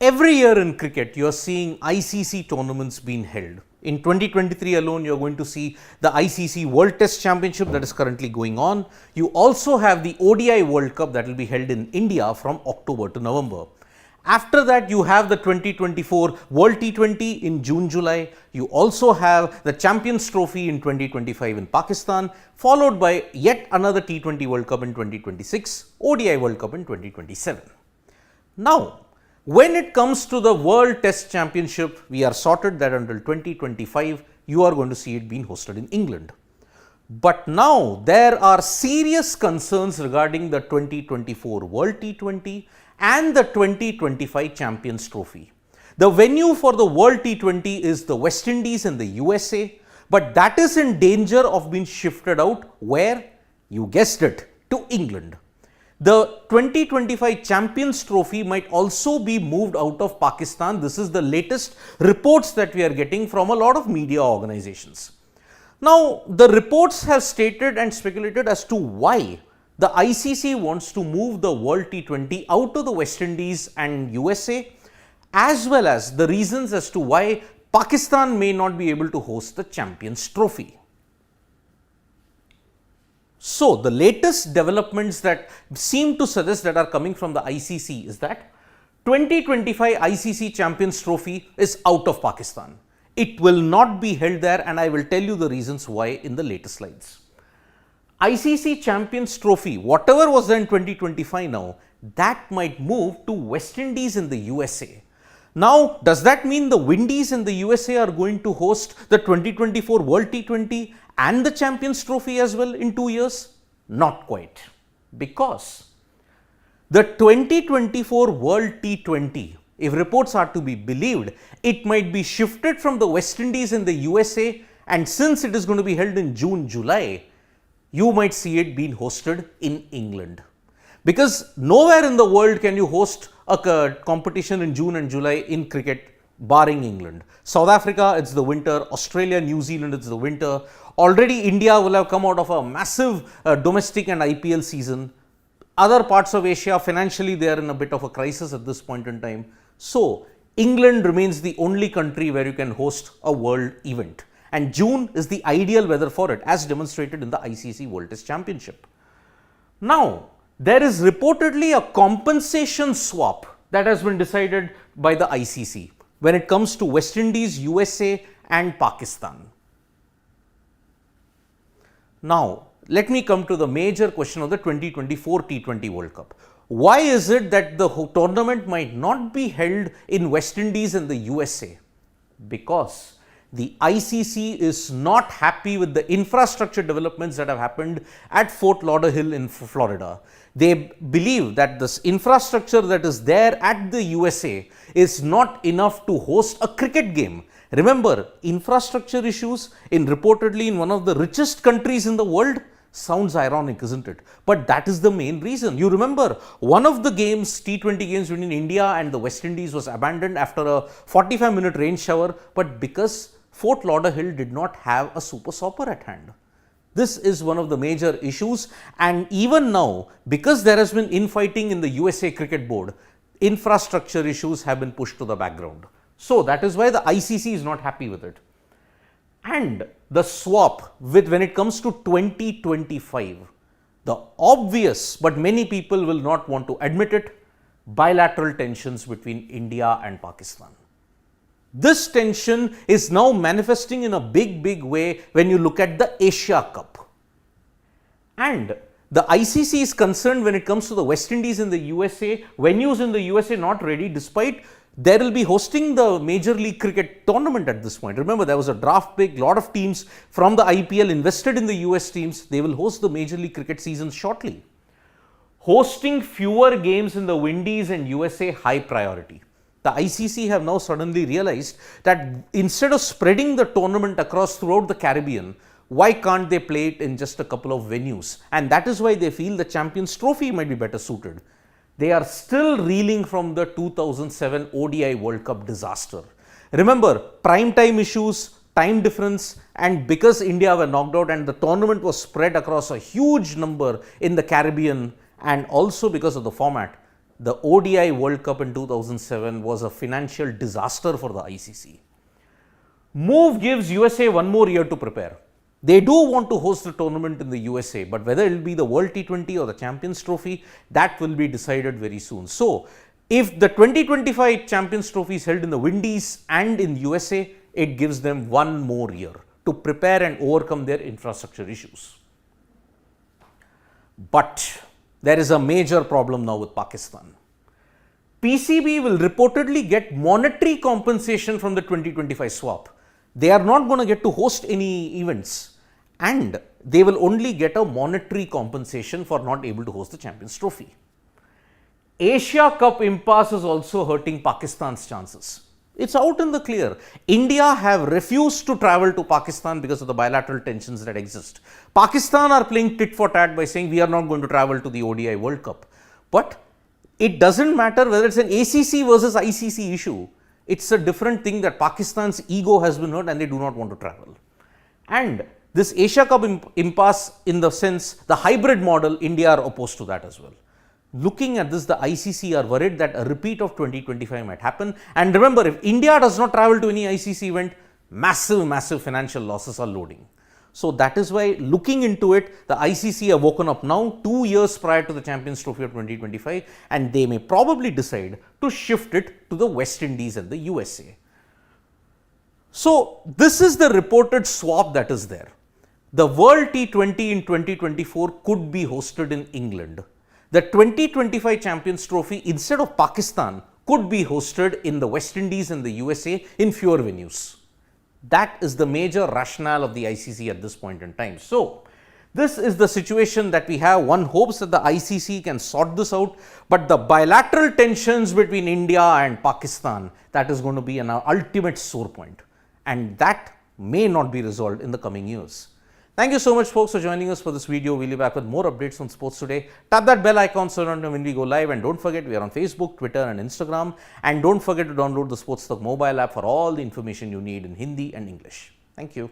Every year in cricket, you are seeing ICC tournaments being held. In 2023 alone, you are going to see the ICC World Test Championship that is currently going on. You also have the ODI World Cup that will be held in India from October to November. After that, you have the 2024 World T20 in June, July. You also have the Champions Trophy in 2025 in Pakistan, followed by yet another T20 World Cup in 2026, ODI World Cup in 2027. Now, when it comes to the World Test Championship, we are sorted that until 2025, you are going to see it being hosted in England. But now, there are serious concerns regarding the 2024 World T20 and the 2025 Champions Trophy. The venue for the World T20 is the West Indies and the USA, but that is in danger of being shifted out where? You guessed it, to England. The 2025 Champions Trophy might also be moved out of Pakistan. This is the latest reports that we are getting from a lot of media organizations. Now, the reports have stated and speculated as to why the ICC wants to move the World T20 out to the West Indies and USA, as well as the reasons as to why Pakistan may not be able to host the Champions Trophy. So, the latest developments that seem to suggest that are coming from the ICC is that 2025 ICC Champions Trophy is out of Pakistan. It will not be held there, and I will tell you the reasons why in the later slides. ICC Champions Trophy, whatever was there in 2025 now, that might move to West Indies in the USA. Now, does that mean the Windies and the USA are going to host the 2024 World T20 and the Champions Trophy as well in 2 years? Not quite, because the 2024 World T20, if reports are to be believed, it might be shifted from the West Indies and the USA, and since it is going to be held in June, July, you might see it being hosted in England. Because nowhere in the world can you host a competition in June and July in cricket, barring England. South Africa, it's the winter. Australia, New Zealand, it's the winter. Already India will have come out of a massive domestic and IPL season. Other parts of Asia, financially, they are in a bit of a crisis at this point in time. So, England remains the only country where you can host a world event. And June is the ideal weather for it, as demonstrated in the ICC World Test Championship. Now, there is reportedly a compensation swap that has been decided by the ICC when it comes to West Indies, USA and Pakistan. Now, let me come to the major question of the 2024 T20 World Cup. Why is it that the tournament might not be held in West Indies and the USA? Because the ICC is not happy with the infrastructure developments that have happened at Fort Lauderdale in Florida. They believe that this infrastructure that is there at the USA is not enough to host a cricket game. Remember, infrastructure issues reportedly in one of the richest countries in the world. Sounds ironic, isn't it? But that is the main reason. You remember, one of the games, T20 games between India and the West Indies, was abandoned after a 45-minute rain shower, but because Fort Lauderdale did not have a super stopper at hand. This is one of the major issues, and even now, because there has been infighting in the USA Cricket Board, infrastructure issues have been pushed to the background. So, that is why the ICC is not happy with it. And the swap when it comes to 2025, the obvious, but many people will not want to admit it, bilateral tensions between India and Pakistan. This tension is now manifesting in a big way when you look at the Asia Cup. And the ICC is concerned when it comes to the West Indies and the USA, venues in the USA not ready, despite there will be hosting the Major League Cricket tournament at this point. Remember, there was a draft pick, lot of teams from the IPL invested in the US teams. They will host the Major League Cricket season shortly. Hosting fewer games in the Windies and USA, high priority. The ICC have now suddenly realized that instead of spreading the tournament across throughout the Caribbean, why can't they play it in just a couple of venues? And that is why they feel the Champions Trophy might be better suited. They are still reeling from the 2007 ODI World Cup disaster. Remember, prime time issues, time difference, and because India were knocked out and the tournament was spread across a huge number in the Caribbean, and also because of the format, the ODI World Cup in 2007 was a financial disaster for the ICC. Move gives USA one more year to prepare. They do want to host the tournament in the USA, but whether it will be the World T20 or the Champions Trophy, that will be decided very soon. So, if the 2025 Champions Trophy is held in the Windies and in USA, it gives them one more year to prepare and overcome their infrastructure issues. But there is a major problem now with Pakistan. PCB will reportedly get monetary compensation from the 2025 swap. They are not going to get to host any events, and they will only get a monetary compensation for not able to host the Champions Trophy. Asia Cup impasse is also hurting Pakistan's chances. It's out in the clear. India have refused to travel to Pakistan because of the bilateral tensions that exist. Pakistan are playing tit for tat by saying we are not going to travel to the ODI World Cup. But it doesn't matter whether it's an ACC versus ICC issue. It's a different thing that Pakistan's ego has been hurt and they do not want to travel. And this Asia Cup impasse, in the sense, the hybrid model, India are opposed to that as well. Looking at this, the ICC are worried that a repeat of 2025 might happen. And remember, if India does not travel to any ICC event, massive financial losses are loading. So that is why, looking into it, the ICC have woken up now 2 years prior to the Champions Trophy of 2025, and they may probably decide to shift it to the West Indies and the USA. So this is the reported swap that is there. The World T20 in 2024 could be hosted in England. The 2025 Champions Trophy, instead of Pakistan, could be hosted in the West Indies and the USA in fewer venues. That is the major rationale of the ICC at this point in time. So, this is the situation that we have. One hopes that the ICC can sort this out, but the bilateral tensions between India and Pakistan, that is going to be an ultimate sore point, and that may not be resolved in the coming years. Thank you so much, folks, for joining us for this video. We'll be back with more updates on sports today. Tap that bell icon so you know when we go live, and don't forget we are on Facebook, Twitter and Instagram, and don't forget to download the SportsTalk mobile app for all the information you need in Hindi and English. Thank you.